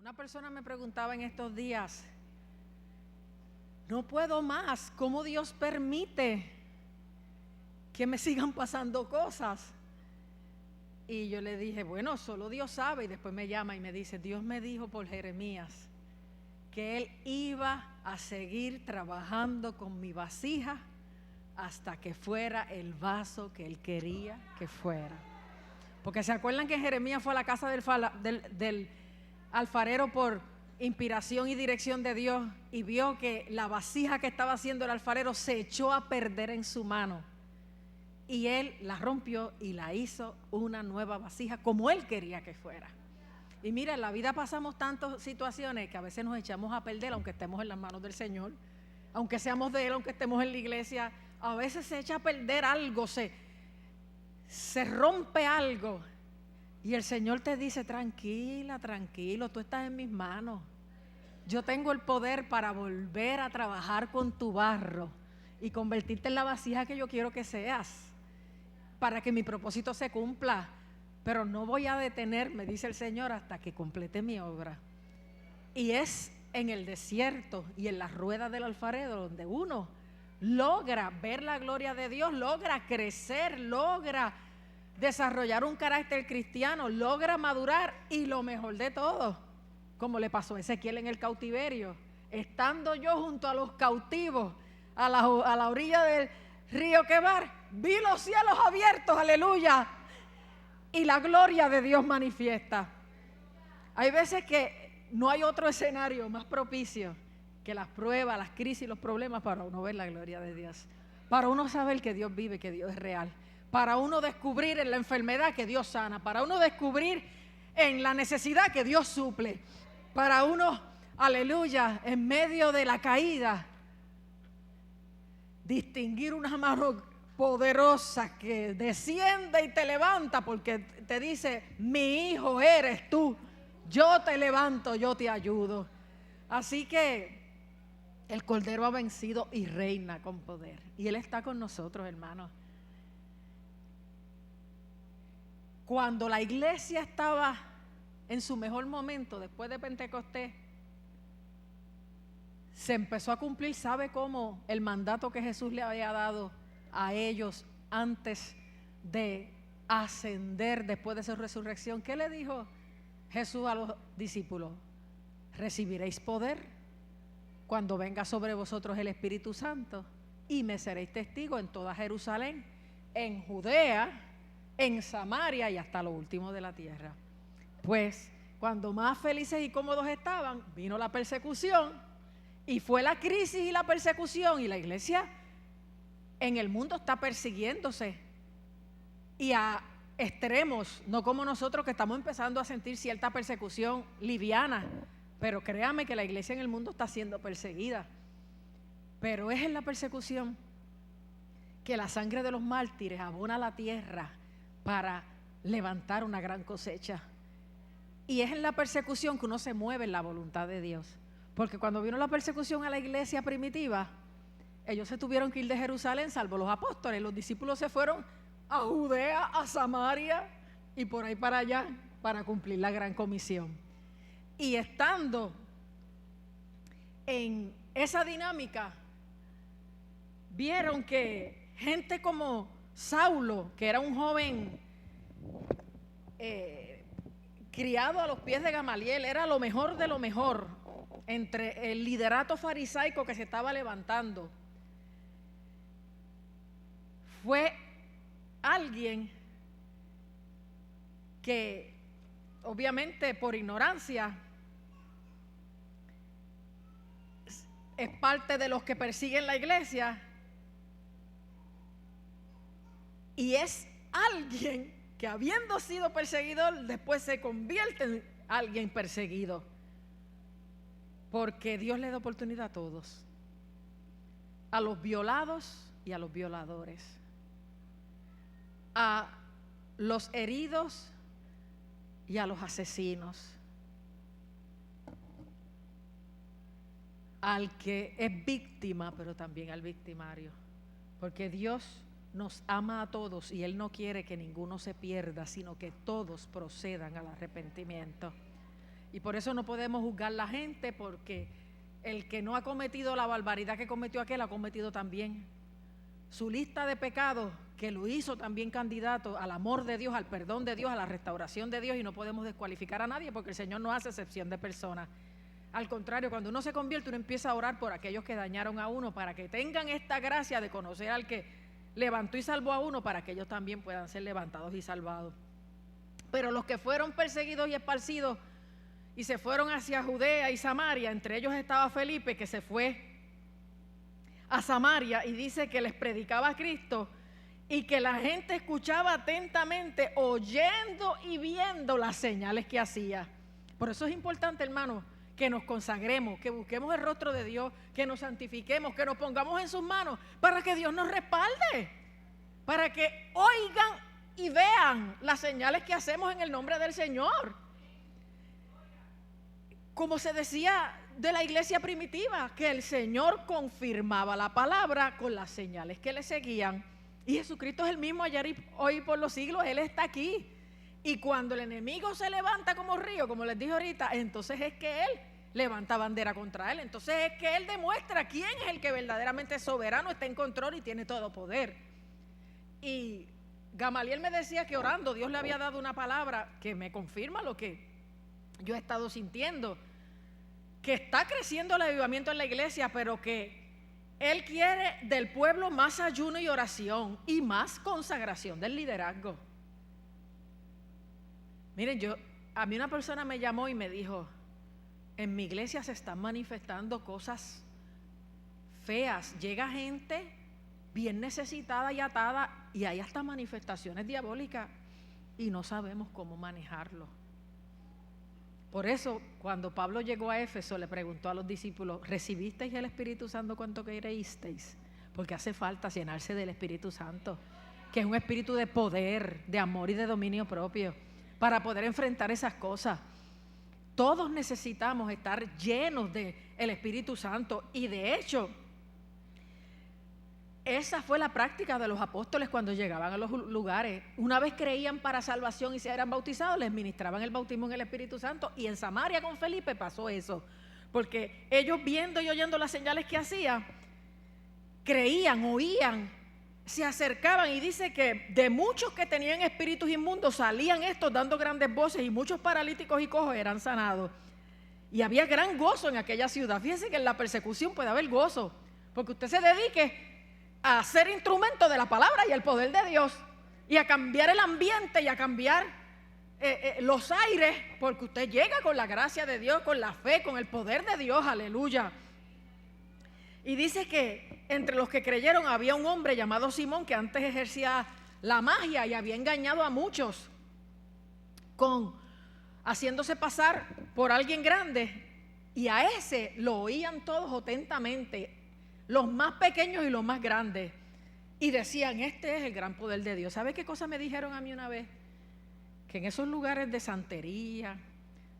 Una persona me preguntaba en estos días, no puedo más, ¿cómo Dios permite que me sigan pasando cosas? Y yo le dije, bueno, solo Dios sabe. Y después me llama y me dice, Dios me dijo por Jeremías que Él iba a seguir trabajando con mi vasija hasta que fuera el vaso que Él quería que fuera. Porque se acuerdan que Jeremías fue a la casa del alfarero por inspiración y dirección de Dios y vio que la vasija que estaba haciendo el alfarero se echó a perder en su mano. Y él la rompió y la hizo una nueva vasija como él quería que fuera. Y mira, en la vida pasamos tantas situaciones que a veces nos echamos a perder, aunque estemos en las manos del Señor, aunque seamos de Él, aunque estemos en la iglesia. A veces se echa a perder algo, se rompe algo. Y el Señor te dice, tranquila, tranquilo, tú estás en mis manos. Yo tengo el poder para volver a trabajar con tu barro y convertirte en la vasija que yo quiero que seas, para que mi propósito se cumpla. Pero no voy a detenerme, dice el Señor, hasta que complete mi obra. Y es en el desierto y en las ruedas del alfarero donde uno logra ver la gloria de Dios, logra crecer, logra desarrollar un carácter cristiano, logra madurar. Y lo mejor de todo, como le pasó a Ezequiel en el cautiverio, estando yo junto a los cautivos a la orilla del río Quebar, vi los cielos abiertos, aleluya, y la gloria de Dios manifiesta. Hay veces que no hay otro escenario más propicio que las pruebas, las crisis, los problemas para uno ver la gloria de Dios, para uno saber que Dios vive, que Dios es real, para uno descubrir en la enfermedad que Dios sana, para uno descubrir en la necesidad que Dios suple, para uno, aleluya, en medio de la caída, distinguir una mano poderosa que desciende y te levanta, porque te dice, mi hijo eres tú, yo te levanto, yo te ayudo. Así que el Cordero ha vencido y reina con poder, y Él está con nosotros, hermanos. Cuando la iglesia estaba en su mejor momento después de Pentecostés, se empezó a cumplir, ¿sabe cómo? El mandato que Jesús le había dado a ellos antes de ascender después de su resurrección. ¿Qué le dijo Jesús a los discípulos? Recibiréis poder cuando venga sobre vosotros el Espíritu Santo y me seréis testigos en toda Jerusalén, en Judea, en Samaria y hasta lo último de la tierra. Pues cuando más felices y cómodos estaban, vino la persecución, y fue la crisis y la persecución, y la iglesia en el mundo está persiguiéndose, y a extremos, no como nosotros que estamos empezando a sentir cierta persecución liviana, pero créame que la iglesia en el mundo está siendo perseguida. Pero es en la persecución que la sangre de los mártires abona la tierra para levantar una gran cosecha. Y es en la persecución que uno se mueve en la voluntad de Dios. Porque cuando vino la persecución a la iglesia primitiva, ellos se tuvieron que ir de Jerusalén, salvo los apóstoles. Los discípulos se fueron a Judea, a Samaria y por ahí para allá para cumplir la gran comisión. Y estando en esa dinámica, vieron que gente como Saulo, que era un joven criado a los pies de Gamaliel, era lo mejor de lo mejor entre el liderato farisaico que se estaba levantando. Fue alguien que obviamente por ignorancia es parte de los que persiguen la iglesia, y es alguien que habiendo sido perseguidor después se convierte en alguien perseguido, porque Dios le da oportunidad a todos, a los violados y a los violadores, a los heridos y a los asesinos, al que es víctima, pero también al victimario, porque Dios nos ama a todos y Él no quiere que ninguno se pierda, sino que todos procedan al arrepentimiento. Y por eso no podemos juzgar a la gente, porque el que no ha cometido la barbaridad que cometió aquel, ha cometido también su lista de pecados, que lo hizo también candidato al amor de Dios, al perdón de Dios, a la restauración de Dios, y no podemos descualificar a nadie porque el Señor no hace excepción de personas. Al contrario, cuando uno se convierte, uno empieza a orar por aquellos que dañaron a uno, para que tengan esta gracia de conocer al que levantó y salvó a uno, para que ellos también puedan ser levantados y salvados. Pero los que fueron perseguidos y esparcidos y se fueron hacia Judea y Samaria, entre ellos estaba Felipe, que se fue a Samaria y dice que les predicaba a Cristo y que la gente escuchaba atentamente, oyendo y viendo las señales que hacía. Por eso es importante, hermanos, que nos consagremos, que busquemos el rostro de Dios, que nos santifiquemos, que nos pongamos en sus manos para que Dios nos respalde, para que oigan y vean las señales que hacemos en el nombre del Señor. Como se decía de la iglesia primitiva, que el Señor confirmaba la palabra con las señales que le seguían. Y Jesucristo es el mismo ayer y hoy por los siglos. Él está aquí. Y cuando el enemigo se levanta como río, como les dije ahorita, entonces es que Él levanta bandera contra Él. Entonces es que Él demuestra quién es el que verdaderamente es soberano, está en control y tiene todo poder. Y Gamaliel me decía que orando Dios le había dado una palabra que me confirma lo que yo he estado sintiendo, que está creciendo el avivamiento en la iglesia, pero que Él quiere del pueblo más ayuno y oración y más consagración del liderazgo. Miren, a mí una persona me llamó y me dijo: en mi iglesia se están manifestando cosas feas, llega gente bien necesitada y atada, y hay hasta manifestaciones diabólicas y no sabemos cómo manejarlo. Por eso, cuando Pablo llegó a Éfeso, le preguntó a los discípulos: ¿recibisteis el Espíritu Santo cuanto creísteis? Porque hace falta llenarse del Espíritu Santo, que es un espíritu de poder, de amor y de dominio propio, para poder enfrentar esas cosas. Todos necesitamos estar llenos del Espíritu Santo, y de hecho, esa fue la práctica de los apóstoles cuando llegaban a los lugares. Una vez creían para salvación y se eran bautizados, les ministraban el bautismo en el Espíritu Santo. Y en Samaria con Felipe pasó eso, porque ellos, viendo y oyendo las señales que hacía, creían, oían, se acercaban, y dice que de muchos que tenían espíritus inmundos salían estos dando grandes voces, y muchos paralíticos y cojos eran sanados. Y había gran gozo en aquella ciudad. Fíjense que en la persecución puede haber gozo, porque usted se dedique a ser instrumento de la palabra y el poder de Dios, y a cambiar el ambiente y a cambiar los aires, porque usted llega con la gracia de Dios, con la fe, con el poder de Dios. Aleluya. Y dice que entre los que creyeron había un hombre llamado Simón, que antes ejercía la magia y había engañado a muchos haciéndose pasar por alguien grande, y a ese lo oían todos atentamente, los más pequeños y los más grandes, y decían: este es el gran poder de Dios. ¿Sabe qué cosa me dijeron a mí una vez? Que en esos lugares de santería,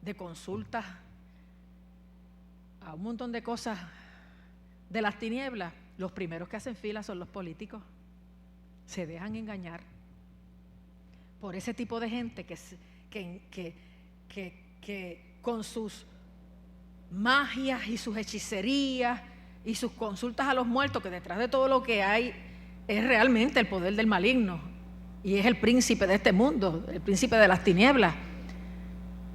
de consultas, a un montón de cosas de las tinieblas, los primeros que hacen fila son los políticos. Se dejan engañar por ese tipo de gente que con sus magias y sus hechicerías y sus consultas a los muertos, que detrás de todo lo que hay es realmente el poder del maligno, y es el príncipe de este mundo, el príncipe de las tinieblas.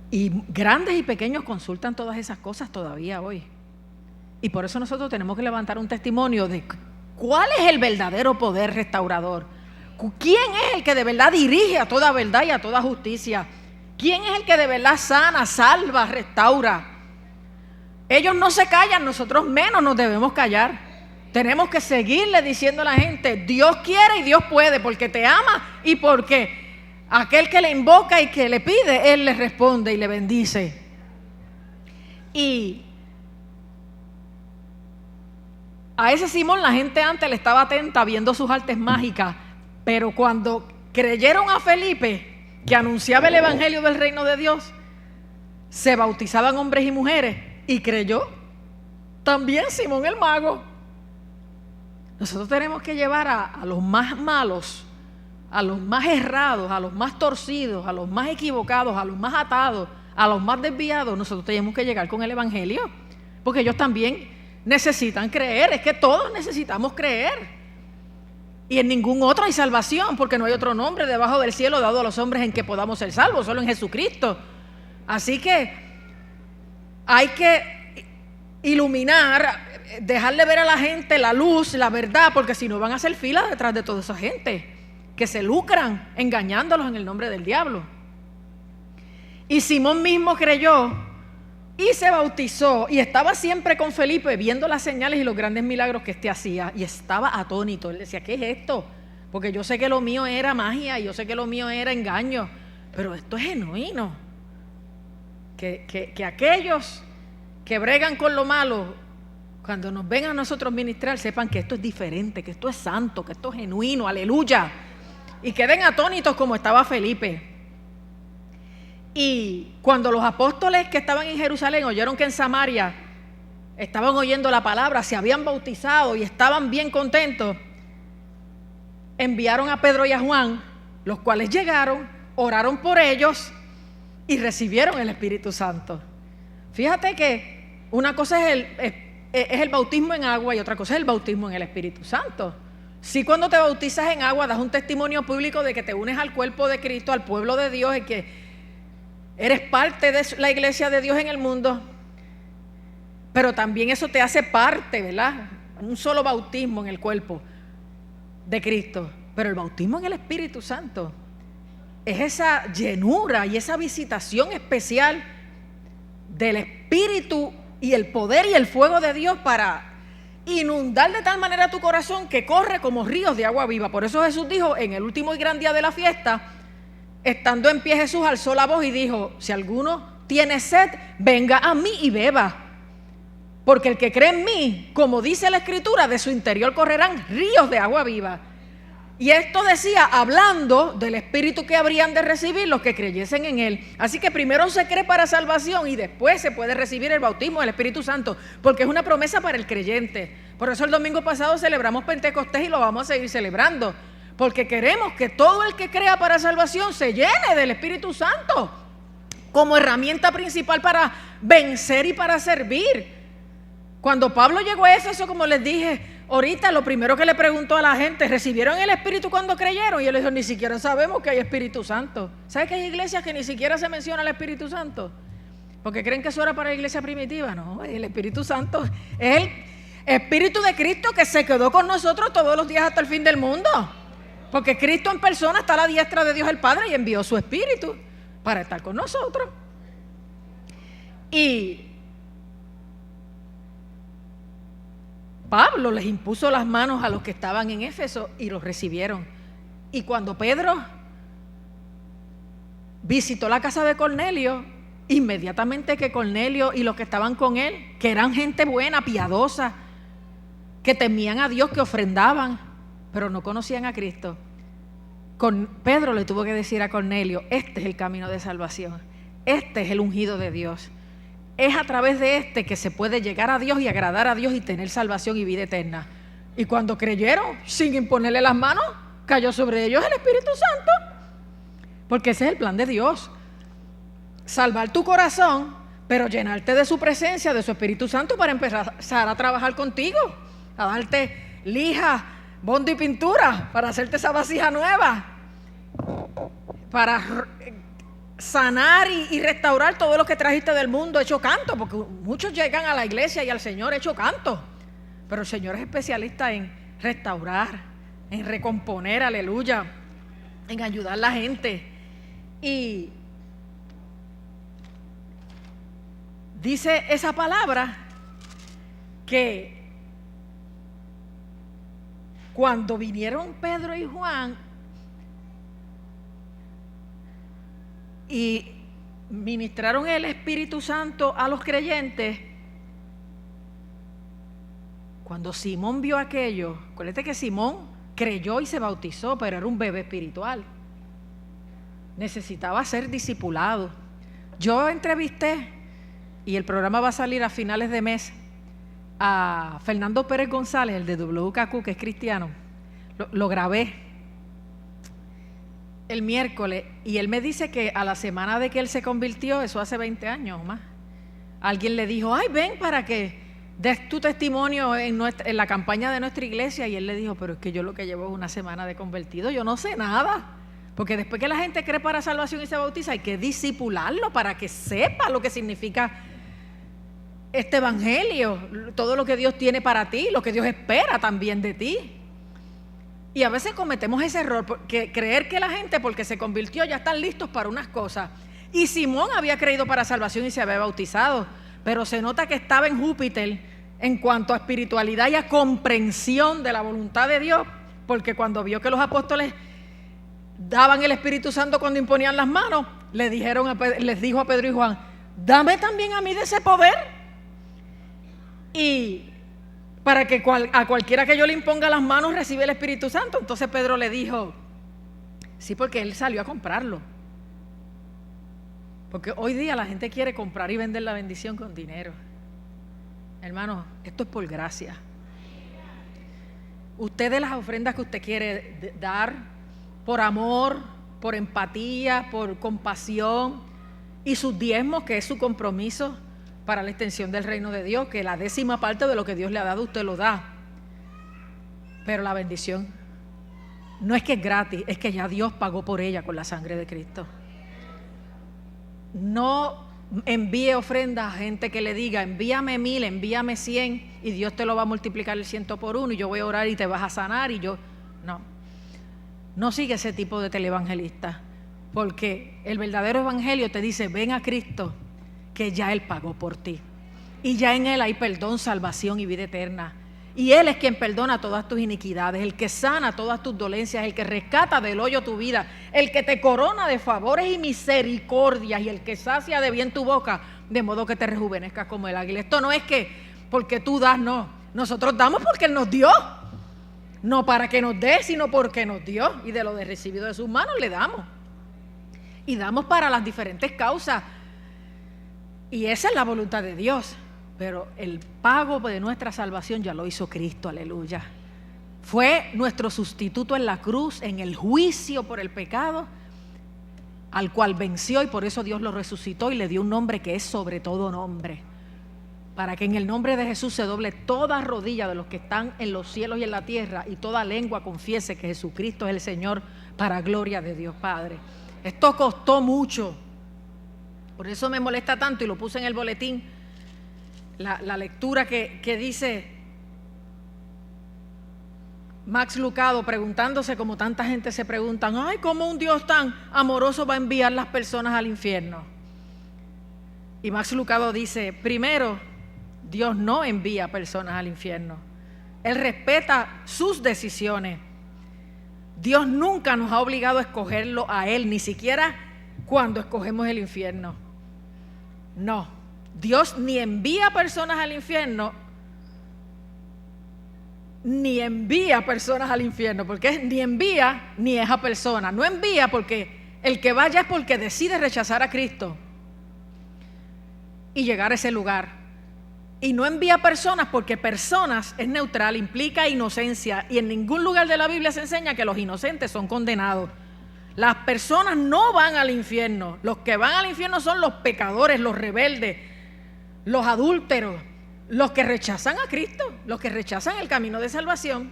Y grandes y pequeños consultan todas esas cosas todavía hoy. Y por eso nosotros tenemos que levantar un testimonio de cuál es el verdadero poder restaurador. ¿Quién es el que de verdad dirige a toda verdad y a toda justicia? ¿Quién es el que de verdad sana, salva, restaura? Ellos no se callan, nosotros menos nos debemos callar. Tenemos que seguirle diciendo a la gente: Dios quiere y Dios puede, porque te ama y porque aquel que le invoca y que le pide, Él le responde y le bendice. Y a ese Simón la gente antes le estaba atenta viendo sus artes mágicas, pero cuando creyeron a Felipe, que anunciaba el evangelio del reino de Dios, se bautizaban hombres y mujeres, y creyó también Simón el mago. Nosotros tenemos que llevar a los más malos, a los más errados, a los más torcidos, a los más equivocados, a los más atados, a los más desviados, nosotros tenemos que llegar con el evangelio, porque ellos también necesitan creer. Es que todos necesitamos creer, y en ningún otro hay salvación, porque no hay otro nombre debajo del cielo dado a los hombres en que podamos ser salvos, solo en Jesucristo. Así que hay que iluminar, dejarle ver a la gente la luz, la verdad, porque si no van a hacer fila detrás de toda esa gente que se lucran engañándolos en el nombre del diablo. Y Simón mismo creyó y se bautizó, y estaba siempre con Felipe viendo las señales y los grandes milagros que éste hacía, y estaba atónito. Él decía, ¿qué es esto? Porque yo sé que lo mío era magia, y yo sé que lo mío era engaño, pero esto es genuino. Que aquellos que bregan con lo malo, cuando nos ven a nosotros ministrar, sepan que esto es diferente, que esto es santo, que esto es genuino, aleluya, y queden atónitos como estaba Felipe. Y cuando los apóstoles que estaban en Jerusalén oyeron que en Samaria estaban oyendo la palabra, se habían bautizado y estaban bien contentos, enviaron a Pedro y a Juan, los cuales llegaron, oraron por ellos y recibieron el Espíritu Santo. Fíjate que una cosa es el bautismo en agua y otra cosa es el bautismo en el Espíritu Santo. Si cuando te bautizas en agua das un testimonio público de que te unes al cuerpo de Cristo, al pueblo de Dios, y que eres parte de la iglesia de Dios en el mundo, pero también eso te hace parte, ¿verdad? Un solo bautismo en el cuerpo de Cristo. Pero el bautismo en el Espíritu Santo es esa llenura y esa visitación especial del Espíritu y el poder y el fuego de Dios para inundar de tal manera tu corazón que corre como ríos de agua viva. Por eso Jesús dijo en el último y gran día de la fiesta, estando en pie Jesús alzó la voz y dijo, si alguno tiene sed, venga a mí y beba. Porque el que cree en mí, como dice la Escritura, de su interior correrán ríos de agua viva. Y esto decía hablando del Espíritu que habrían de recibir los que creyesen en Él. Así que primero se cree para salvación y después se puede recibir el bautismo del Espíritu Santo, porque es una promesa para el creyente. Por eso el domingo pasado celebramos Pentecostés y lo vamos a seguir celebrando, porque queremos que todo el que crea para salvación se llene del Espíritu Santo como herramienta principal para vencer y para servir. Cuando Pablo llegó a Éfeso, como les dije ahorita, lo primero que le preguntó a la gente, ¿recibieron el Espíritu cuando creyeron? Y él les dijo, ni siquiera sabemos que hay Espíritu Santo. ¿Sabes que hay iglesias que ni siquiera se menciona el Espíritu Santo? Porque creen que eso era para la iglesia primitiva. No, el Espíritu Santo es el Espíritu de Cristo que se quedó con nosotros todos los días hasta el fin del mundo. Porque Cristo en persona está a la diestra de Dios el Padre y envió su Espíritu para estar con nosotros. Y Pablo les impuso las manos a los que estaban en Éfeso y los recibieron. Y cuando Pedro visitó la casa de Cornelio, inmediatamente que Cornelio y los que estaban con él, que eran gente buena, piadosa, que temían a Dios, que ofrendaban, pero no conocían a Cristo, Pedro le tuvo que decir a Cornelio, este es el camino de salvación, este es el ungido de Dios. Es a través de este que se puede llegar a Dios y agradar a Dios y tener salvación y vida eterna. Y cuando creyeron, sin imponerle las manos, cayó sobre ellos el Espíritu Santo. Porque ese es el plan de Dios. Salvar tu corazón, pero llenarte de su presencia, de su Espíritu Santo para empezar a trabajar contigo. A darte lija, bondo y pintura para hacerte esa vasija nueva. Para sanar y restaurar todo lo que trajiste del mundo hecho canto, porque muchos llegan a la iglesia y al Señor hecho canto, pero el Señor es especialista en restaurar, en recomponer, aleluya, en ayudar a la gente. Y dice esa palabra que cuando vinieron Pedro y Juan y ministraron el Espíritu Santo a los creyentes, cuando Simón vio aquello, acuérdate que Simón creyó y se bautizó, pero era un bebé espiritual, necesitaba ser discipulado. Yo entrevisté, y el programa va a salir a finales de mes, a Fernando Pérez González, el de WKQ, que es cristiano. Lo grabé. el miércoles y él me dice que a la semana de que él se convirtió, eso hace 20 años o más, alguien le dijo, ay, ven para que des tu testimonio en la campaña de nuestra iglesia. Y él le dijo, pero es que yo lo que llevo es una semana de convertido, yo no sé nada. Porque después que la gente cree para salvación y se bautiza, hay que discipularlo para que sepa lo que significa este evangelio, todo lo que Dios tiene para ti, lo que Dios espera también de ti. Y a veces cometemos ese error, porque creer que la gente porque se convirtió ya están listos para unas cosas. Y Simón había creído para salvación y se había bautizado, pero se nota que estaba en Júpiter en cuanto a espiritualidad y a comprensión de la voluntad de Dios, porque cuando vio que los apóstoles daban el Espíritu Santo cuando imponían las manos, les dijo a Pedro y Juan, dame también a mí de ese poder, y para que a cualquiera que yo le imponga las manos recibe el Espíritu Santo. Entonces Pedro le dijo, sí, porque él salió a comprarlo. Porque hoy día la gente quiere comprar y vender la bendición con dinero. Hermanos, esto es por gracia. Usted de las ofrendas que usted quiere dar, por amor, por empatía, por compasión, y sus diezmos, que es su compromiso para la extensión del reino de Dios, que la 10ª parte de lo que Dios le ha dado usted lo da. Pero la bendición no es que es gratis, es que ya Dios pagó por ella con la sangre de Cristo. No envíe ofrendas a gente que le diga, envíame 1000, envíame 100 y Dios te lo va a multiplicar el 100 por 1 y yo voy a orar y te vas a sanar y yo... No sigue ese tipo de televangelista, porque el verdadero evangelio te dice, ven a Cristo, que ya Él pagó por ti. Y ya en Él hay perdón, salvación y vida eterna. Y Él es quien perdona todas tus iniquidades, el que sana todas tus dolencias, el que rescata del hoyo tu vida, el que te corona de favores y misericordias y el que sacia de bien tu boca, de modo que te rejuvenezcas como el águila. Esto no es que porque tú das, no. Nosotros damos porque Él nos dio. No para que nos dé, sino porque nos dio. Y de lo de recibido de sus manos le damos. Y damos para las diferentes causas. Y esa es la voluntad de Dios. Pero el pago de nuestra salvación ya lo hizo Cristo, aleluya. Fue nuestro sustituto en la cruz, en el juicio por el pecado, al cual venció, y por eso Dios lo resucitó y le dio un nombre que es sobre todo nombre, para que en el nombre de Jesús se doble toda rodilla de los que están en los cielos y en la tierra, y toda lengua confiese que Jesucristo es el Señor, para gloria de Dios Padre. Esto costó mucho, por eso me molesta tanto, y lo puse en el boletín, la lectura que dice Max Lucado, preguntándose como tanta gente se preguntan, ay, ¿cómo un Dios tan amoroso va a enviar las personas al infierno? Y Max Lucado dice, primero, Dios no envía personas al infierno. Él respeta sus decisiones. Dios nunca nos ha obligado a escogerlo a Él, ni siquiera cuando escogemos el infierno. No, Dios ni envía personas al infierno, ni envía personas al infierno, porque ni envía ni es a persona. No envía porque el que vaya es porque decide rechazar a Cristo y llegar a ese lugar. Y no envía personas porque personas es neutral, implica inocencia, y en ningún lugar de la Biblia se enseña que los inocentes son condenados. Las personas no van al infierno. Los que van al infierno son los pecadores, los rebeldes, los adúlteros, los que rechazan a Cristo, los que rechazan el camino de salvación.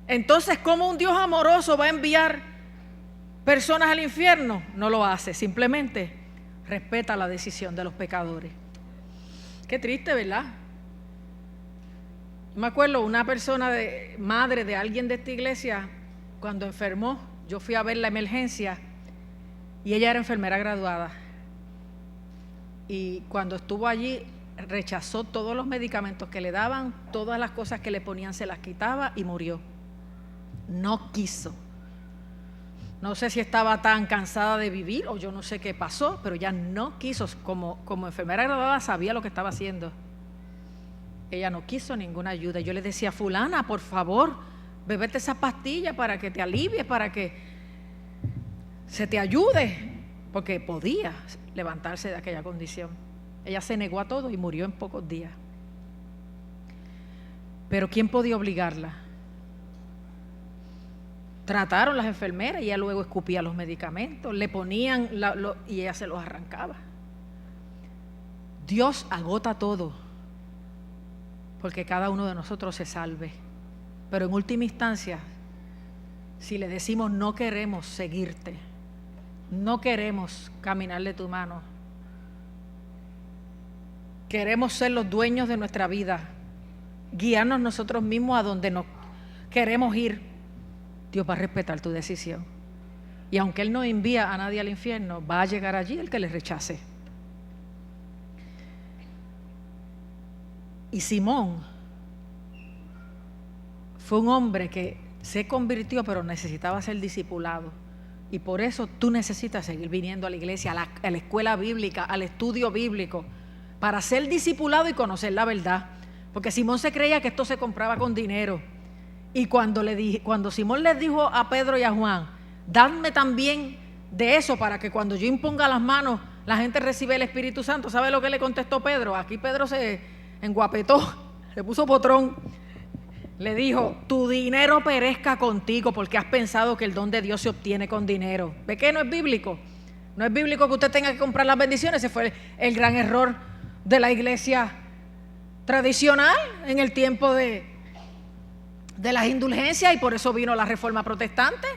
Entonces, ¿cómo un Dios amoroso va a enviar personas al infierno? No lo hace, simplemente respeta la decisión de los pecadores. Qué triste, ¿verdad? Me acuerdo una persona, madre de alguien de esta iglesia, cuando enfermó, yo fui a ver la emergencia y ella era enfermera graduada. Y cuando estuvo allí, rechazó todos los medicamentos que le daban, todas las cosas que le ponían se las quitaba y murió. No quiso. No sé si estaba tan cansada de vivir o yo no sé qué pasó, pero ya no quiso. Como enfermera graduada sabía lo que estaba haciendo. Ella no quiso ninguna ayuda. Yo le decía, fulana, por favor, bébete esa pastilla para que te alivie, para que se te ayude, porque podía levantarse de aquella condición. Ella se negó a todo y murió en pocos días. Pero ¿quién podía obligarla? trataron las enfermeras y ella luego escupía los medicamentos, le ponían y ella se los arrancaba. Dios agota todo porque cada uno de nosotros se salve. Pero en última instancia, si le decimos no queremos seguirte, no queremos caminar de tu mano, queremos ser los dueños de nuestra vida, guiarnos nosotros mismos a donde nos queremos ir, Dios va a respetar tu decisión. Y aunque Él no envía a nadie al infierno, va a llegar allí el que le rechace. Y Simón fue un hombre que se convirtió, pero necesitaba ser discipulado. Y por eso tú necesitas seguir viniendo a la iglesia, a la escuela bíblica, al estudio bíblico, para ser discipulado y conocer la verdad. Porque Simón se creía que esto se compraba con dinero. Y cuando Simón les dijo a Pedro y a Juan, dadme también de eso para que cuando yo imponga las manos la gente recibe el Espíritu Santo, ¿sabe lo que le contestó Pedro? Aquí Pedro se enguapetó, se puso potrón. Le dijo, tu dinero perezca contigo porque has pensado que el don de Dios se obtiene con dinero. ¿Ve que no es bíblico? No es bíblico que usted tenga que comprar las bendiciones. Ese fue el gran error de la iglesia tradicional en el tiempo de las indulgencias, y por eso vino la reforma protestante,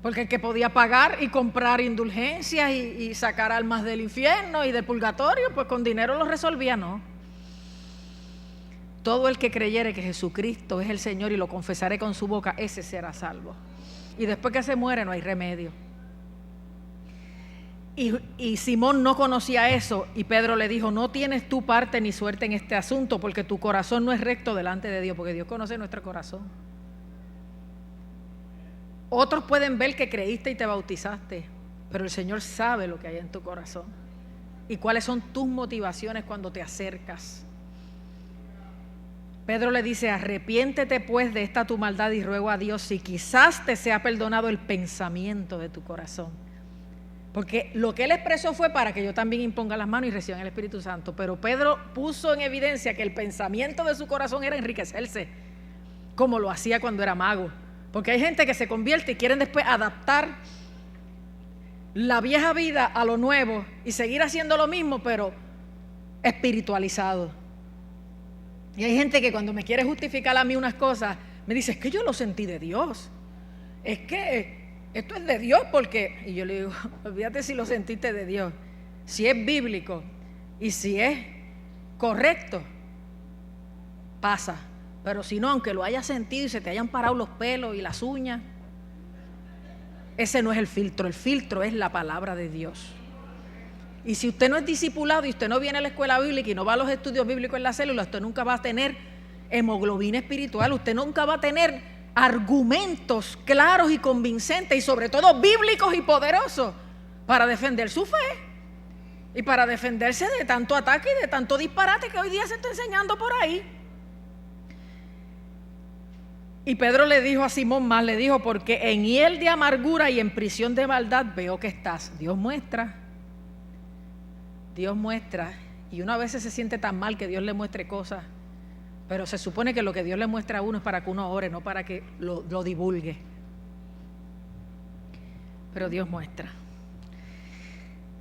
porque el que podía pagar y comprar indulgencias y sacar almas del infierno y del purgatorio, pues con dinero lo resolvía. No. Todo el que creyere que Jesucristo es el Señor y lo confesare con su boca, ese será salvo. Y después que se muere no hay remedio. Y Simón no conocía eso, y Pedro le dijo, no tienes tu parte ni suerte en este asunto, porque tu corazón no es recto delante de Dios, porque Dios conoce nuestro corazón. Otros pueden ver que creíste y te bautizaste, pero el Señor sabe lo que hay en tu corazón y cuáles son tus motivaciones cuando te acercas. Pedro le dice, arrepiéntete pues de esta tu maldad y ruego a Dios si quizás te sea perdonado el pensamiento de tu corazón. Porque lo que él expresó fue para que yo también imponga las manos y reciban el Espíritu Santo. Pero Pedro puso en evidencia que el pensamiento de su corazón era enriquecerse, como lo hacía cuando era mago. Porque hay gente que se convierte y quieren después adaptar la vieja vida a lo nuevo y seguir haciendo lo mismo, pero espiritualizado. Y hay gente que cuando me quiere justificar a mí unas cosas, me dice, es que yo lo sentí de Dios. Es que esto es de Dios porque... Y yo le digo, olvídate si lo sentiste de Dios. Si es bíblico y si es correcto, pasa. Pero si no, aunque lo hayas sentido y se te hayan parado los pelos y las uñas, ese no es el filtro es la palabra de Dios. Y si usted no es discipulado y usted no viene a la escuela bíblica y no va a los estudios bíblicos en la célula, usted nunca va a tener hemoglobina espiritual, usted nunca va a tener argumentos claros y convincentes y sobre todo bíblicos y poderosos para defender su fe y para defenderse de tanto ataque y de tanto disparate que hoy día se está enseñando por ahí. Y Pedro le dijo a Simón más, le dijo, porque en hiel de amargura y en prisión de maldad veo que estás. Dios muestra, y uno a veces se siente tan mal que Dios le muestre cosas, pero se supone que lo que Dios le muestra a uno es para que uno ore, no para que lo divulgue. Pero Dios muestra.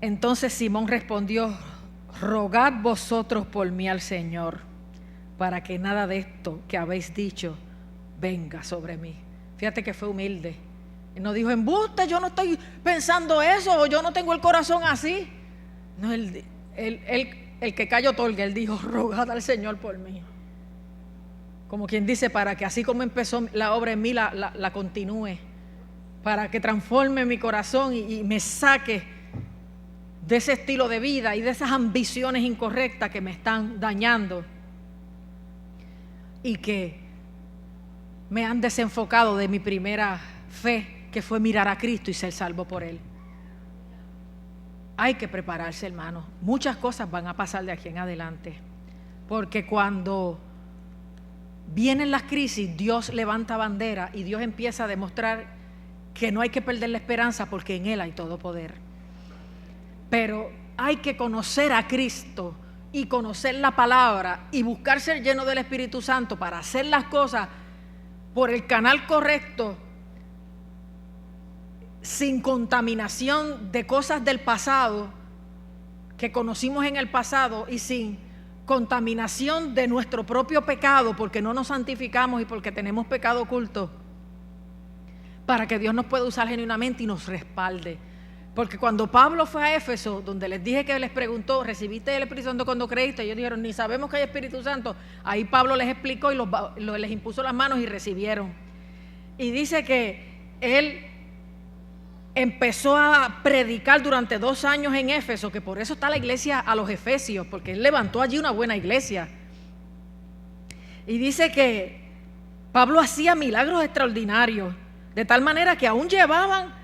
Entonces Simón respondió, rogad vosotros por mí al Señor, para que nada de esto que habéis dicho venga sobre mí. Fíjate que fue humilde. No dijo, embuste, yo no estoy pensando eso, o yo no tengo el corazón así. No, el que cayó otorga, él dijo, rogad al Señor por mí. Como quien dice, para que así como empezó la obra en mí, la continúe. Para que transforme mi corazón y me saque de ese estilo de vida y de esas ambiciones incorrectas que me están dañando y que me han desenfocado de mi primera fe, que fue mirar a Cristo y ser salvo por Él. Hay que prepararse, hermano. Muchas cosas van a pasar de aquí en adelante, porque cuando vienen las crisis, Dios levanta bandera y Dios empieza a demostrar que no hay que perder la esperanza, porque en Él hay todo poder. Pero hay que conocer a Cristo y conocer la palabra y buscar ser lleno del Espíritu Santo para hacer las cosas por el canal correcto sin contaminación de cosas del pasado que conocimos en el pasado y sin contaminación de nuestro propio pecado, porque no nos santificamos y porque tenemos pecado oculto, para que Dios nos pueda usar genuinamente y nos respalde. Porque cuando Pablo fue a Éfeso, donde les dije que les preguntó, ¿recibiste el Espíritu Santo cuando creíste? Ellos dijeron, ni sabemos que hay Espíritu Santo. Ahí Pablo les explicó y les impuso las manos y recibieron. Y dice que él empezó a predicar durante 2 años en Éfeso, que por eso está la iglesia a los Efesios, porque él levantó allí una buena iglesia. Y dice que Pablo hacía milagros extraordinarios, de tal manera que aún llevaban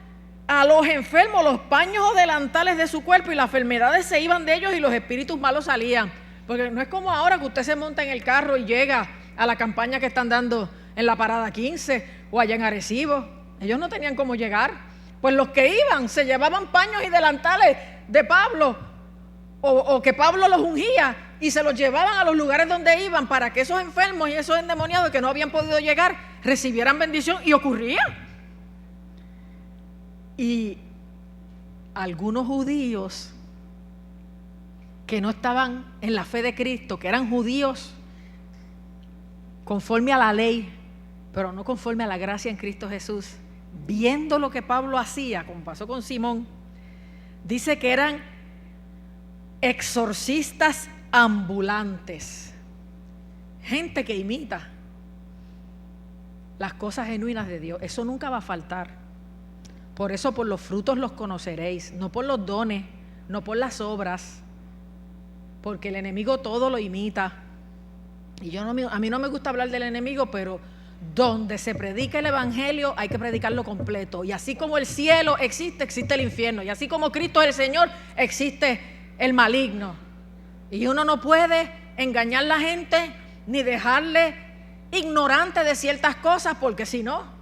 a los enfermos los paños o delantales de su cuerpo y las enfermedades se iban de ellos y los espíritus malos salían. Porque no es como ahora que usted se monta en el carro y llega a la campaña que están dando en la parada 15 o allá en Arecibo. Ellos no tenían cómo llegar. Pues los que iban se llevaban paños y delantales de Pablo o que Pablo los ungía y se los llevaban a los lugares donde iban para que esos enfermos y esos endemoniados que no habían podido llegar recibieran bendición, y ocurría. Y algunos judíos que no estaban en la fe de Cristo, que eran judíos conforme a la ley, pero no conforme a la gracia en Cristo Jesús, viendo lo que Pablo hacía, como pasó con Simón, dice que eran exorcistas ambulantes, gente que imita las cosas genuinas de Dios. Eso nunca va a faltar. Por eso por los frutos los conoceréis, no por los dones, no por las obras, porque el enemigo todo lo imita. Y a mí no me gusta hablar del enemigo, pero donde se predica el evangelio hay que predicarlo completo. Y así como el cielo existe, existe el infierno. Y así como Cristo es el Señor, existe el maligno. Y uno no puede engañar a la gente ni dejarle ignorante de ciertas cosas, porque si no,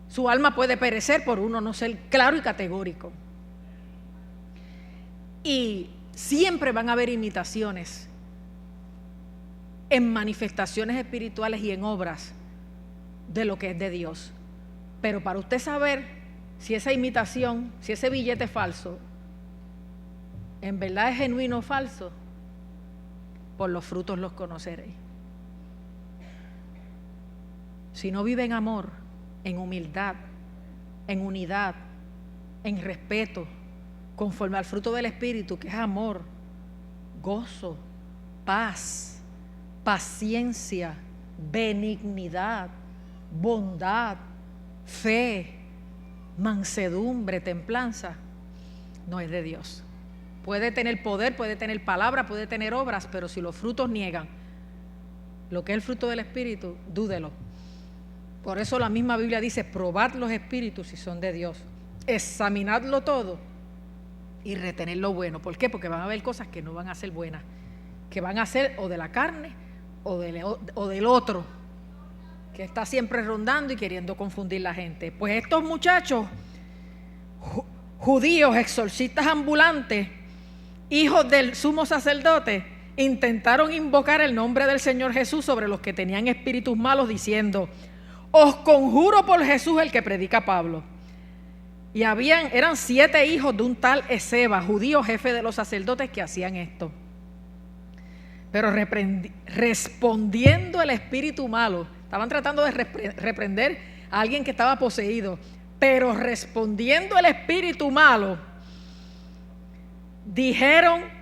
su alma puede perecer por uno no ser claro y categórico. Y siempre van a haber imitaciones en manifestaciones espirituales y en obras de lo que es de Dios. Pero para usted saber si esa imitación, si ese billete falso en verdad es genuino o falso, por los frutos los conoceréis. Si no vive en amor, en humildad, en unidad, en respeto, conforme al fruto del Espíritu, que es amor, gozo, paz, paciencia, benignidad, bondad, fe, mansedumbre, templanza, no es de Dios. Puede tener poder, puede tener palabra, puede tener obras, pero si los frutos niegan lo que es el fruto del Espíritu, dúdelo. Por eso la misma Biblia dice, probad los espíritus si son de Dios, examinadlo todo y retener lo bueno. ¿Por qué? Porque van a haber cosas que no van a ser buenas, que van a ser o de la carne o del otro, que está siempre rondando y queriendo confundir la gente. Pues estos muchachos judíos, exorcistas ambulantes, hijos del sumo sacerdote, intentaron invocar el nombre del Señor Jesús sobre los que tenían espíritus malos, diciendo, os conjuro por Jesús el que predica Pablo. Y eran 7 hijos de un tal Esceva, judío jefe de los sacerdotes, que hacían esto. Pero respondiendo el espíritu malo, estaban tratando de reprender a alguien que estaba poseído, pero respondiendo el espíritu malo, dijeron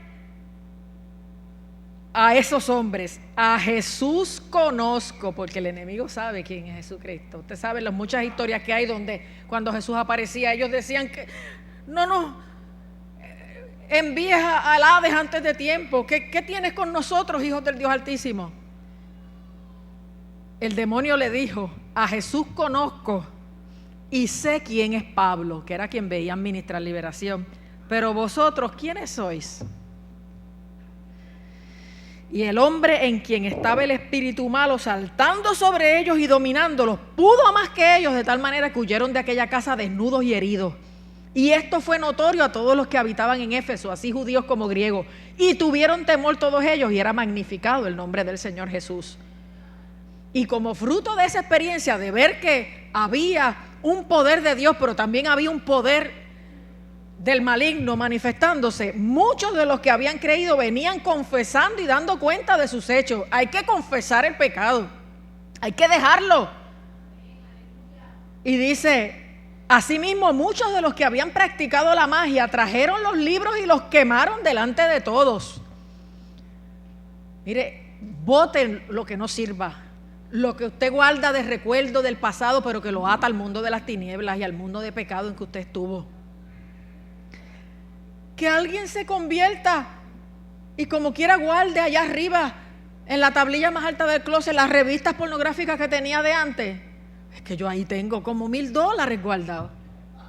a esos hombres, a Jesús conozco, porque el enemigo sabe quién es Jesucristo. Usted sabe las muchas historias que hay donde cuando Jesús aparecía, ellos decían que no nos envíes al Hades antes de tiempo. ¿Qué tienes con nosotros, hijos del Dios Altísimo? El demonio le dijo, a Jesús conozco y sé quién es Pablo, que era quien veía ministrar liberación, pero vosotros, ¿quiénes sois? Y el hombre en quien estaba el espíritu malo, saltando sobre ellos y dominándolos, pudo más que ellos, de tal manera que huyeron de aquella casa desnudos y heridos. Y esto fue notorio a todos los que habitaban en Éfeso, así judíos como griegos, y tuvieron temor todos ellos, y era magnificado el nombre del Señor Jesús. Y como fruto de esa experiencia, de ver que había un poder de Dios, pero también había un poder del maligno manifestándose. Muchos de los que habían creído venían confesando y dando cuenta de sus hechos. Hay que confesar el pecado, hay que dejarlo. Y dice, asimismo, muchos de los que habían practicado la magia trajeron los libros y los quemaron delante de todos. Mire, boten lo que no sirva, lo que usted guarda de recuerdo del pasado, pero que lo ata al mundo de las tinieblas y al mundo de pecado en que usted estuvo. Que alguien se convierta y como quiera guarde allá arriba, en la tablilla más alta del closet, las revistas pornográficas que tenía de antes. Es que yo ahí tengo como $1,000 guardados.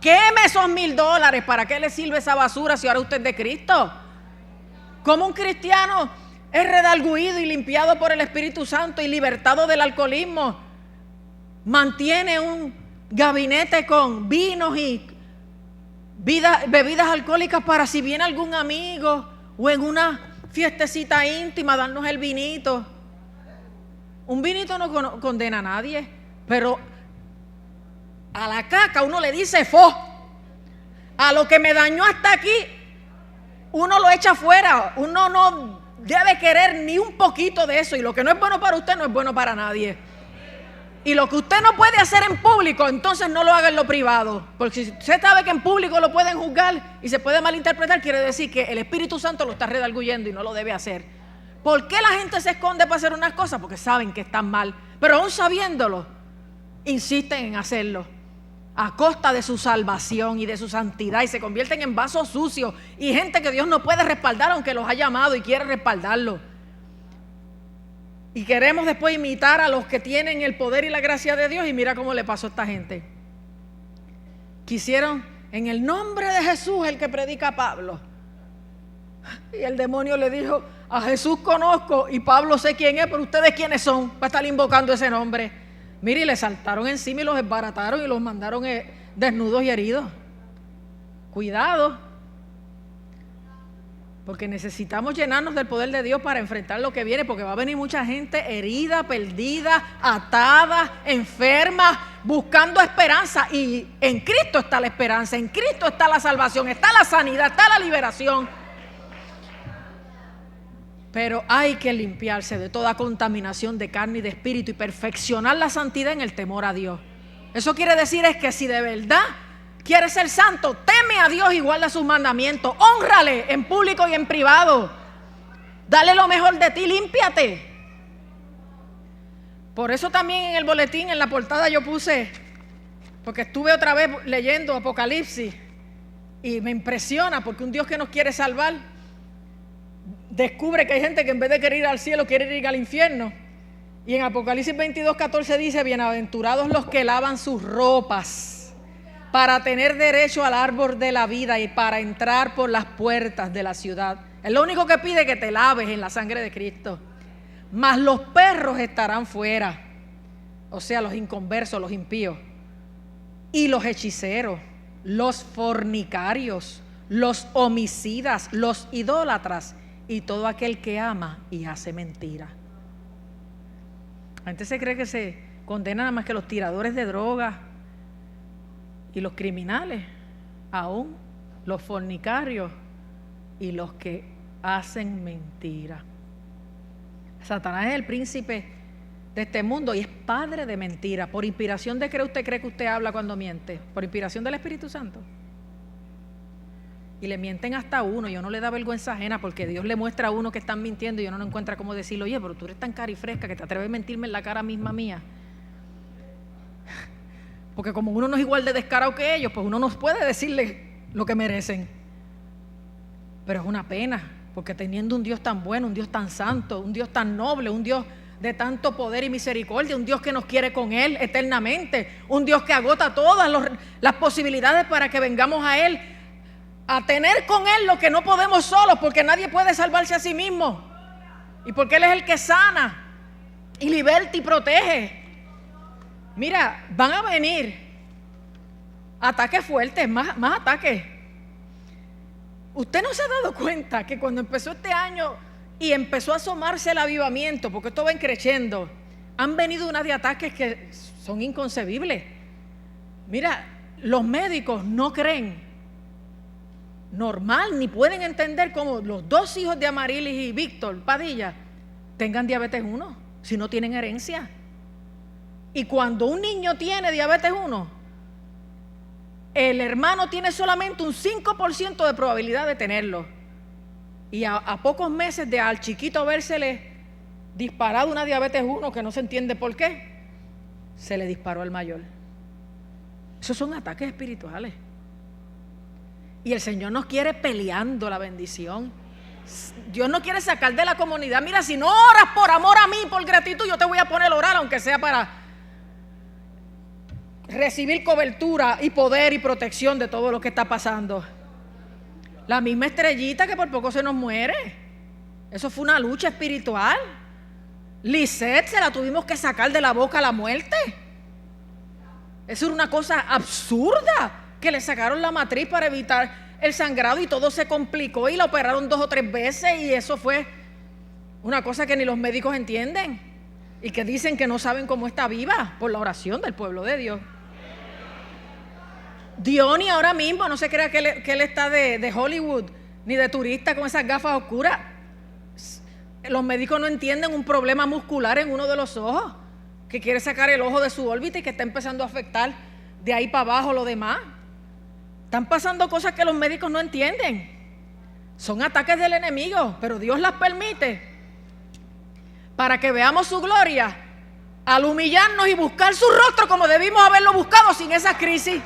Queme esos $1,000. ¿Para qué le sirve esa basura si ahora usted es de Cristo? Como un cristiano es redarguido y limpiado por el Espíritu Santo y libertado del alcoholismo, mantiene un gabinete con vinos y bebidas alcohólicas para si viene algún amigo o en una fiestecita íntima darnos el vinito. Un vinito no condena a nadie, pero a la caca uno le dice fo. A lo que me dañó hasta aquí uno lo echa afuera. Uno no debe querer ni un poquito de eso, y lo que no es bueno para usted no es bueno para nadie. Y lo que usted no puede hacer en público, entonces no lo haga en lo privado, porque si usted sabe que en público lo pueden juzgar y se puede malinterpretar, quiere decir que el Espíritu Santo lo está redarguyendo y no lo debe hacer. ¿Por qué la gente se esconde para hacer unas cosas? Porque saben que están mal, pero aún sabiéndolo, insisten en hacerlo a costa de su salvación y de su santidad, y se convierten en vasos sucios y gente que Dios no puede respaldar aunque los haya amado y quiere respaldarlo. Y queremos después imitar a los que tienen el poder y la gracia de Dios, y mira cómo le pasó a esta gente. Quisieron en el nombre de Jesús, el que predica Pablo, y el demonio le dijo, a Jesús conozco y Pablo sé quién es, pero ustedes quiénes son para estar invocando ese nombre. Mire, y le saltaron encima y los desbarataron y los mandaron desnudos y heridos. Cuidado, porque necesitamos llenarnos del poder de Dios para enfrentar lo que viene, porque va a venir mucha gente herida, perdida, atada, enferma, buscando esperanza, y en Cristo está la esperanza, en Cristo está la salvación, está la sanidad, está la liberación. Pero hay que limpiarse de toda contaminación de carne y de espíritu y perfeccionar la santidad en el temor a Dios. Eso quiere decir es que si de verdad quieres ser santo, teme a Dios y guarda sus mandamientos. Hónrale en público y en privado. Dale lo mejor de ti, límpiate. Por eso también en el boletín, en la portada yo puse, porque estuve otra vez leyendo Apocalipsis y me impresiona, porque un Dios que nos quiere salvar descubre que hay gente que en vez de querer ir al cielo quiere ir al infierno. Y en Apocalipsis 22:14 dice, bienaventurados los que lavan sus ropas para tener derecho al árbol de la vida y para entrar por las puertas de la ciudad. Es lo único que pide, que te laves en la sangre de Cristo. Mas los perros estarán fuera, o sea, los inconversos, los impíos, y los hechiceros, los fornicarios, los homicidas, los idólatras y todo aquel que ama y hace mentira. La gente se cree que se condena nada más que los tiradores de drogas y los criminales, aún los fornicarios y los que hacen mentira. Satanás es el príncipe de este mundo y es padre de mentira. ¿Por inspiración de qué usted cree que usted habla cuando miente? ¿Por inspiración del Espíritu Santo? Y le mienten hasta a uno, y uno le da vergüenza ajena, porque Dios le muestra a uno que están mintiendo y uno no encuentra cómo decirle, oye, pero tú eres tan carifresca que te atreves a mentirme en la cara misma mía. Porque como uno no es igual de descarado que ellos, pues uno no puede decirle lo que merecen. Pero es una pena, porque teniendo un Dios tan bueno, un Dios tan santo, un Dios tan noble, un Dios de tanto poder y misericordia, un Dios que nos quiere con Él eternamente, un Dios que agota todas las posibilidades para que vengamos a Él, a tener con Él lo que no podemos solos, porque nadie puede salvarse a sí mismo, y porque Él es el que sana y liberta y protege. Mira, van a venir ataques fuertes, más ataques. Usted no se ha dado cuenta que cuando empezó este año y empezó a asomarse el avivamiento, porque esto va creciendo, han venido una de ataques que son inconcebibles. Mira, los médicos no creen normal ni pueden entender cómo los dos hijos de Amarilis y Víctor Padilla tengan diabetes 1 si no tienen herencia. Y cuando un niño tiene diabetes 1, el hermano tiene solamente un 5% de probabilidad de tenerlo. Y a pocos meses de al chiquito vérsele disparado una diabetes 1 que no se entiende por qué, se le disparó al mayor. Esos son ataques espirituales. Y el Señor nos quiere peleando la bendición. Dios nos quiere sacar de la comunidad. Mira, si no oras por amor a mí, por gratitud, yo te voy a poner a orar, aunque sea para recibir cobertura y poder y protección de todo lo que está pasando. La misma Estrellita que por poco se nos muere. Eso fue una lucha espiritual. Lisette se la tuvimos que sacar de la boca a la muerte. Eso era una cosa absurda, que le sacaron la matriz para evitar el sangrado y todo se complicó y la operaron 2 o 3 veces y eso fue una cosa que ni los médicos entienden y que dicen que no saben cómo está viva por la oración del pueblo de Dios. Diony ahora mismo, no se crea que él está de Hollywood ni de turista con esas gafas oscuras. Los médicos no entienden un problema muscular en uno de los ojos, que quiere sacar el ojo de su órbita y que está empezando a afectar de ahí para abajo lo demás. Están pasando cosas que los médicos no entienden. Son ataques del enemigo, pero Dios las permite para que veamos su gloria al humillarnos y buscar su rostro como debimos haberlo buscado sin esa crisis.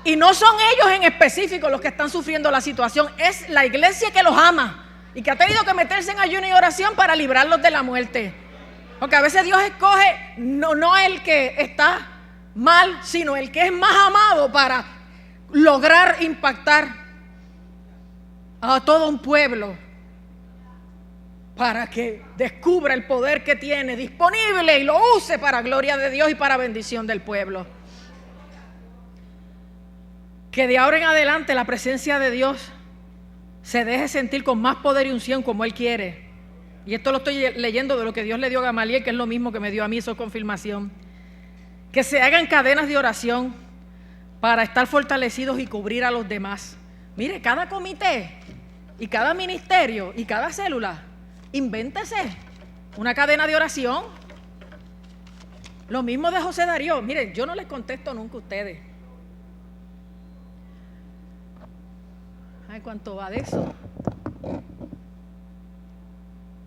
Y no son ellos en específico los que están sufriendo la situación, es la iglesia que los ama y que ha tenido que meterse en ayuno y oración para librarlos de la muerte. Porque a veces Dios escoge no el que está mal, sino el que es más amado para lograr impactar a todo un pueblo, para que descubra el poder que tiene disponible y lo use para gloria de Dios y para bendición del pueblo. Que de ahora en adelante la presencia de Dios se deje sentir con más poder y unción como Él quiere. Y esto lo estoy leyendo de lo que Dios le dio a Gamaliel, que es lo mismo que me dio a mí, eso es confirmación. Que se hagan cadenas de oración para estar fortalecidos y cubrir a los demás. Mire, cada comité y cada ministerio y cada célula, invéntese una cadena de oración. Lo mismo de José Darío. Mire, yo no les contesto nunca a ustedes. Ay, ¿cuánto va de eso?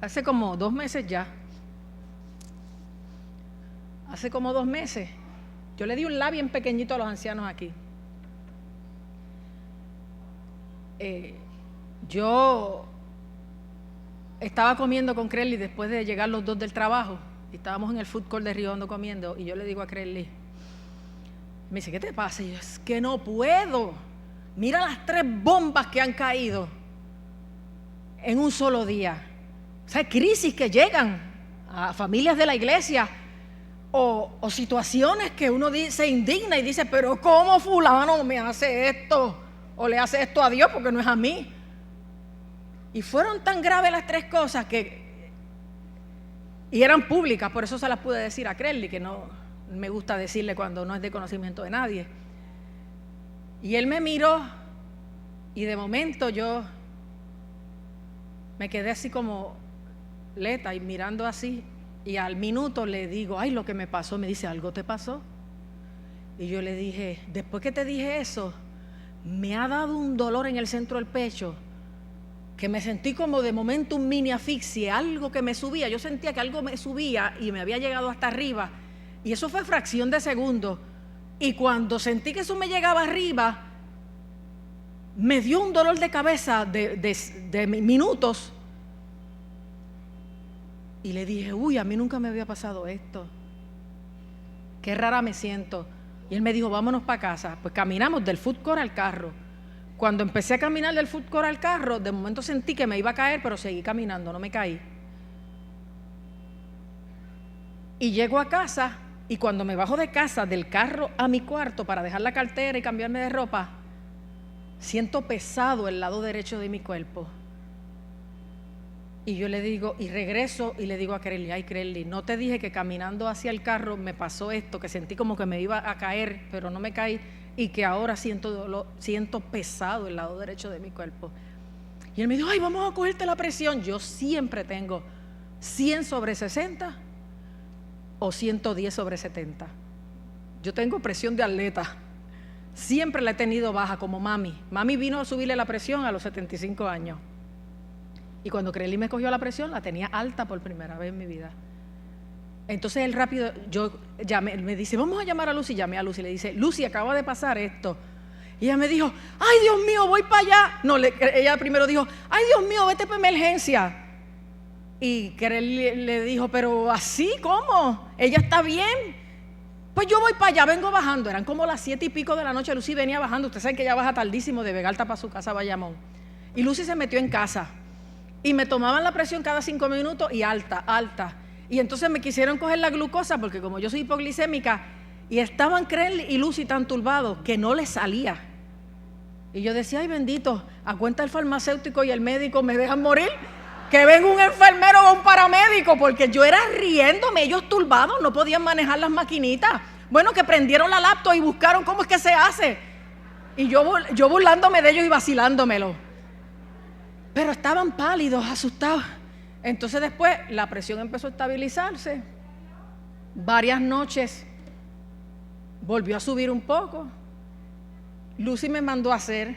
Hace como 2 meses ya. Hace como 2 meses. Yo le di un labio bien pequeñito a los ancianos aquí. Yo estaba comiendo con Crelly después de llegar los 2 del trabajo. Y estábamos en el food court de Río Hondo comiendo. Y yo le digo a Crelly, me dice, ¿qué te pasa? Y yo, es que no puedo. Mira las 3 bombas que han caído en un solo día. O sea, crisis que llegan a familias de la iglesia o situaciones que uno se indigna y dice, pero ¿cómo fulano me hace esto? O le hace esto a Dios porque no es a mí. Y fueron tan graves las 3 cosas y eran públicas, por eso se las pude decir a Crelly, que no me gusta decirle cuando no es de conocimiento de nadie. Y él me miró y de momento yo me quedé así como leta y mirando así, y al minuto le digo, ay, lo que me pasó. Me dice, ¿algo te pasó? Y yo le dije, después que te dije eso, me ha dado un dolor en el centro del pecho, que me sentí como de momento un mini asfixia, algo que me subía. Yo sentía que algo me subía y me había llegado hasta arriba, y eso fue fracción de segundo. Y cuando sentí que eso me llegaba arriba, me dio un dolor de cabeza de minutos. Y le dije, uy, a mí nunca me había pasado esto. Qué rara me siento. Y él me dijo, vámonos para casa. Pues caminamos del food court al carro. Cuando empecé a caminar del food court al carro, de momento sentí que me iba a caer, pero seguí caminando, no me caí. Y llego a casa, y cuando me bajo de casa, del carro a mi cuarto para dejar la cartera y cambiarme de ropa, siento pesado el lado derecho de mi cuerpo. Y yo le digo, y regreso y le digo a Crelly, ay Crelly, no te dije que caminando hacia el carro me pasó esto, que sentí como que me iba a caer, pero no me caí, y que ahora siento dolor, siento pesado el lado derecho de mi cuerpo. Y él me dijo, ay, vamos a cogerte la presión. Yo siempre tengo 100/60 o 110/70. Yo tengo presión de atleta. Siempre la he tenido baja, como mami. Mami vino a subirle la presión a los 75 años. Y cuando Crelly me cogió la presión, la tenía alta por primera vez en mi vida. Entonces él rápido, yo llamé, me dice, vamos a llamar a Lucy. Llamé a Lucy, le dice, Lucy, acaba de pasar esto. Y ella me dijo, ay Dios mío, voy para allá. No, ella primero dijo, ay Dios mío, vete para emergencia. Y Crelly le dijo, pero así, ¿cómo? Ella está bien. Pues yo voy para allá, vengo bajando. Eran como las 7 y pico de la noche. Lucy venía bajando. Ustedes saben que ella baja tardísimo de Vega Alta para su casa, Bayamón. Y Lucy se metió en casa. Y me tomaban la presión cada 5 minutos y alta, alta. Y entonces me quisieron coger la glucosa porque como yo soy hipoglicémica, y estaban Crelly y Lucy tan turbados que no les salía. Y yo decía, ay bendito, a cuenta el farmacéutico y el médico me dejan morir, que venga un enfermero o un paramédico, porque yo era riéndome, ellos turbados, no podían manejar las maquinitas. Bueno, que prendieron la laptop y buscaron cómo es que se hace. Y yo burlándome de ellos y vacilándomelo. Pero estaban pálidos, asustados. Entonces después la presión empezó a estabilizarse. Varias noches volvió a subir un poco. Lucy me mandó a hacer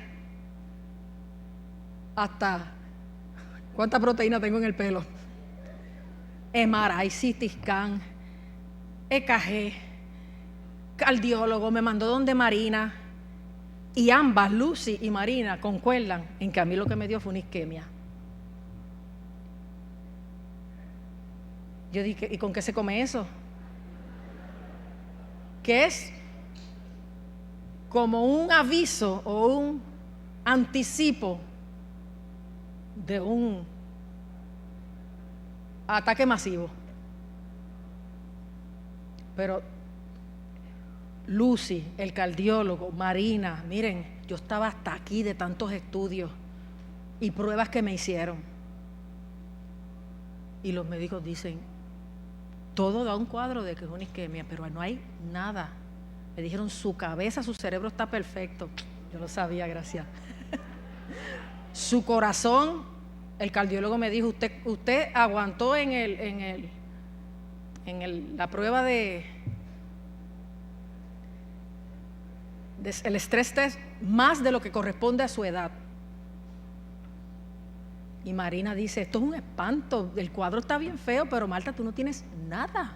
hasta, ¿cuánta proteína tengo en el pelo? MRI, CT scan, EKG, cardiólogo, me mandó donde Marina. Y ambas, Lucy y Marina, concuerdan en que a mí lo que me dio fue una isquemia. Yo dije, ¿y con qué se come eso? Que es como un aviso o un anticipo de un ataque masivo. Pero Lucy, el cardiólogo, Marina, miren, yo estaba hasta aquí de tantos estudios y pruebas que me hicieron. Y los médicos dicen, todo da un cuadro de que es una isquemia, pero no hay nada. Me dijeron, su cabeza, su cerebro está perfecto. Yo lo sabía, gracias. Su corazón, el cardiólogo me dijo, usted aguantó en la prueba el estrés test más de lo que corresponde a su edad. Y Marina dice, esto es un espanto, el cuadro está bien feo, pero Marta, tú no tienes nada,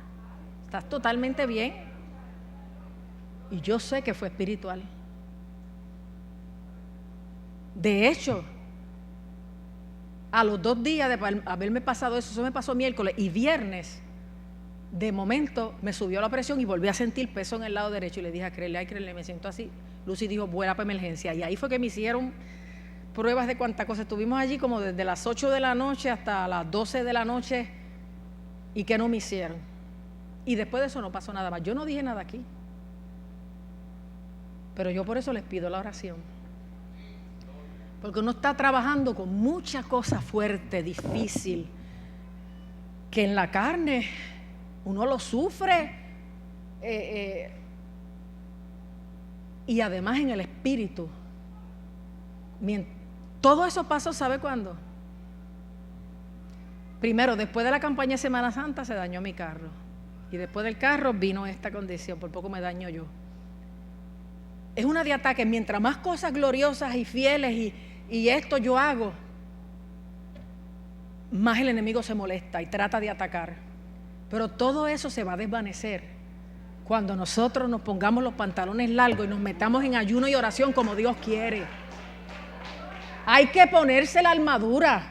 estás totalmente bien. Y yo sé que fue espiritual. De hecho, a los 2 días de haberme pasado eso me pasó miércoles y viernes, de momento me subió la presión y volví a sentir peso en el lado derecho y le dije a Crelly, ay Crelly, me siento así. Lucy dijo, vuela para emergencia. Y ahí fue que me hicieron pruebas de cuánta cosa. Estuvimos allí como desde las 8 de la noche hasta las 12 de la noche y que no me hicieron. Y después de eso no pasó nada más. Yo no dije nada aquí. Pero yo por eso les pido la oración. Porque uno está trabajando con mucha cosa fuerte, difícil, que en la carne uno lo sufre y además en el espíritu. Todo eso pasó, ¿sabe cuándo? Primero, después de la campaña de Semana Santa se dañó mi carro y después del carro vino esta condición, por poco me daño yo. Es una de ataques, mientras más cosas gloriosas y fieles y esto yo hago, más el enemigo se molesta y trata de atacar. Pero todo eso se va a desvanecer cuando nosotros nos pongamos los pantalones largos y nos metamos en ayuno y oración como Dios quiere. Hay que ponerse la armadura.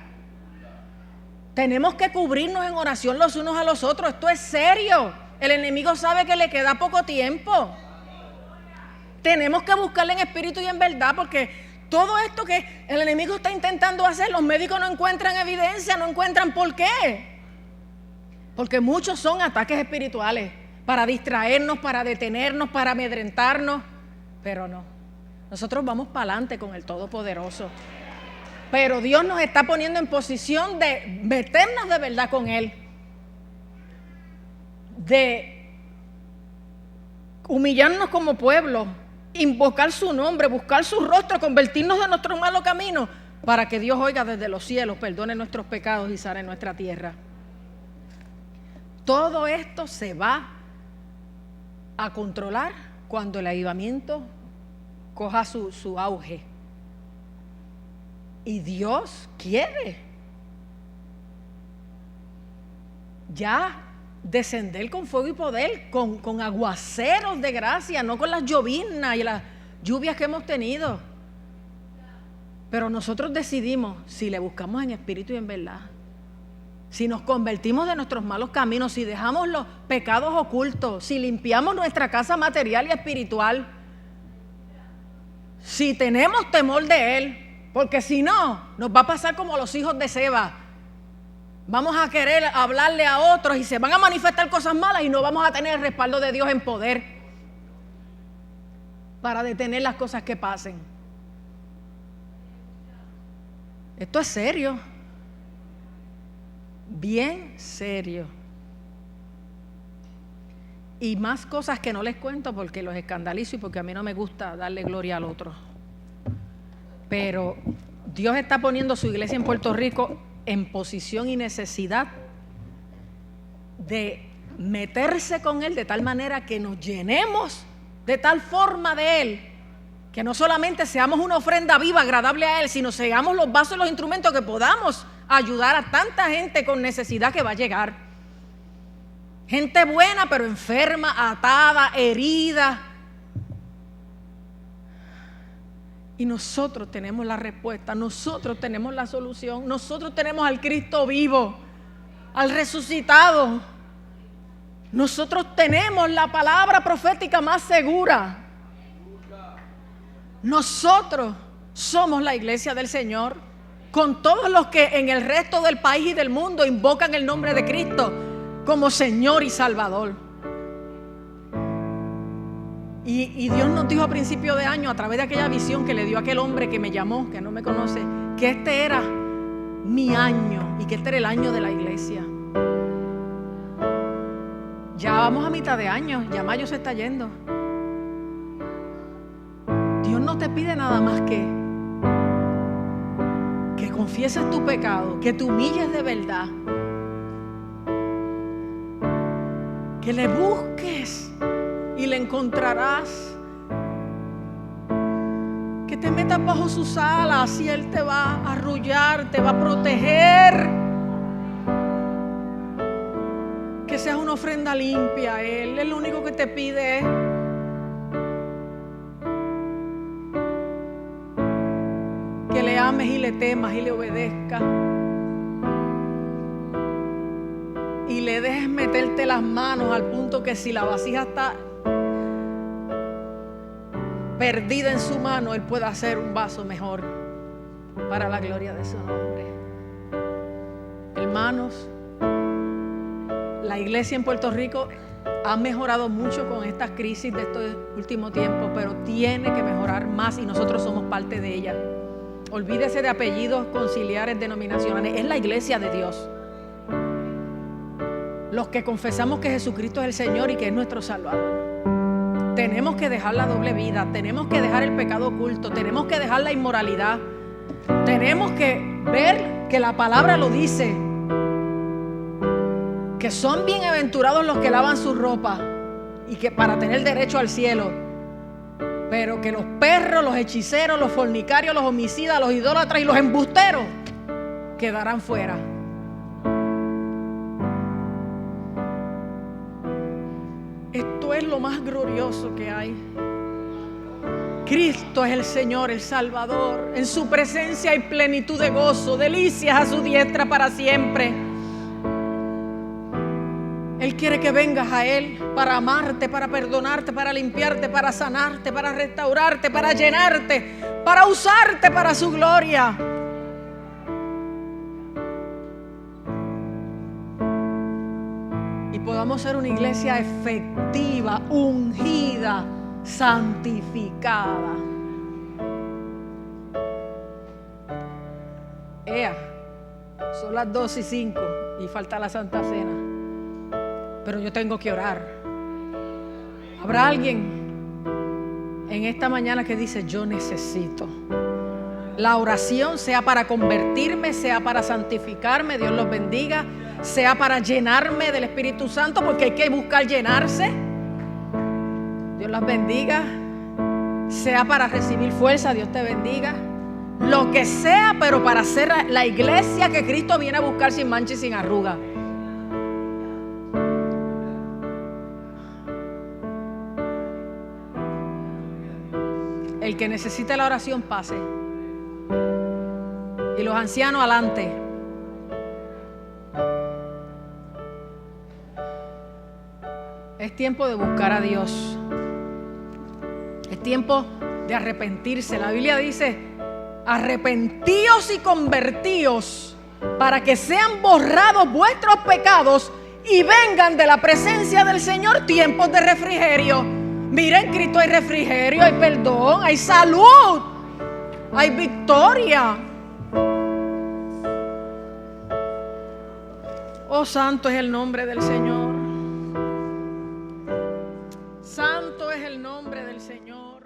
Tenemos que cubrirnos en oración los unos a los otros. Esto es serio. El enemigo sabe que le queda poco tiempo. Tenemos que buscarle en espíritu y en verdad, porque todo esto que el enemigo está intentando hacer, los médicos no encuentran evidencia, no encuentran por qué. Porque muchos son ataques espirituales para distraernos, para detenernos, para amedrentarnos, pero no. Nosotros vamos para adelante con el Todopoderoso. Pero Dios nos está poniendo en posición de meternos de verdad con Él, de humillarnos como pueblo, invocar su nombre, buscar su rostro, convertirnos de nuestro malo camino, para que Dios oiga desde los cielos, perdone nuestros pecados y sane nuestra tierra. Todo esto se va a controlar cuando el avivamiento coja su auge. Y Dios quiere ya descender con fuego y poder, con aguaceros de gracia, no con las lloviznas y las lluvias que hemos tenido. Pero nosotros decidimos si le buscamos en espíritu y en verdad, si nos convertimos de nuestros malos caminos, si dejamos los pecados ocultos, si limpiamos nuestra casa material y espiritual, si tenemos temor de Él, porque si no, nos va a pasar como los hijos de Seba. Vamos a querer hablarle a otros y se van a manifestar cosas malas y no vamos a tener el respaldo de Dios en poder para detener las cosas que pasen. Esto es serio, bien serio. Y más cosas que no les cuento porque los escandalizo y porque a mí no me gusta darle gloria al otro. Pero Dios está poniendo su iglesia en Puerto Rico en posición y necesidad de meterse con Él de tal manera que nos llenemos de tal forma de Él, que no solamente seamos una ofrenda viva, agradable a Él, sino seamos los vasos y los instrumentos que podamos ayudar a tanta gente con necesidad que va a llegar. Gente buena pero enferma, atada, herida. Y nosotros tenemos la respuesta, nosotros tenemos la solución, nosotros tenemos al Cristo vivo, al resucitado. Nosotros tenemos la palabra profética más segura. Nosotros somos la iglesia del Señor, con todos los que en el resto del país y del mundo invocan el nombre de Cristo como Señor y Salvador. Y Dios nos dijo a principio de año, a través de aquella visión que le dio aquel hombre que me llamó, que no me conoce, que este era mi año y que este era el año de la iglesia. Ya vamos a mitad de año, ya mayo se está yendo. Dios no te pide nada más que confieses tu pecado, que te humilles de verdad, que le busques y le encontrarás, que te metas bajo sus alas y Él te va a arrullar, te va a proteger, que seas una ofrenda limpia a Él. Él lo único que te pide es que le ames y le temas y le obedezcas y le dejes meterte las manos al punto que si la vasija está perdida en su mano, Él pueda hacer un vaso mejor para la gloria de su nombre. Hermanos, la iglesia en Puerto Rico ha mejorado mucho con estas crisis de estos últimos tiempos, pero tiene que mejorar más y nosotros somos parte de ella. Olvídese de apellidos conciliares denominacionales, es la iglesia de Dios. Los que confesamos que Jesucristo es el Señor y que es nuestro Salvador. Tenemos que dejar la doble vida, tenemos que dejar el pecado oculto, tenemos que dejar la inmoralidad, tenemos que ver que la palabra lo dice, que son bienaventurados los que lavan su ropa y que para tener derecho al cielo, pero que los perros, los hechiceros, los fornicarios, los homicidas, los idólatras y los embusteros quedarán fuera. Esto es lo más glorioso que hay. Cristo es el Señor, el Salvador. En su presencia hay plenitud de gozo, delicias a su diestra para siempre. Él quiere que vengas a Él para amarte, para perdonarte, para limpiarte, para sanarte, para restaurarte, para llenarte, para usarte para su gloria. Y podamos ser una iglesia efectiva, ungida, santificada. Son las 2:05 y falta la Santa Cena. Pero yo tengo que orar. ¿Habrá alguien en esta mañana que dice: yo necesito la oración, sea para convertirme, sea para santificarme? Dios los bendiga. Sea para llenarme del Espíritu Santo, porque hay que buscar llenarse. Dios las bendiga. Sea para recibir fuerza. Dios te bendiga. Lo que sea, pero para ser la iglesia que Cristo viene a buscar sin mancha y sin arruga. El que necesite la oración, pase. Y los ancianos, adelante. Es tiempo de buscar a Dios. Es tiempo de arrepentirse. La Biblia dice: arrepentíos y convertíos para que sean borrados vuestros pecados y vengan de la presencia del Señor tiempos de refrigerio. Miren, en Cristo hay refrigerio, hay perdón, hay salud, hay victoria. Oh, santo es el nombre del Señor. Santo es el nombre del Señor.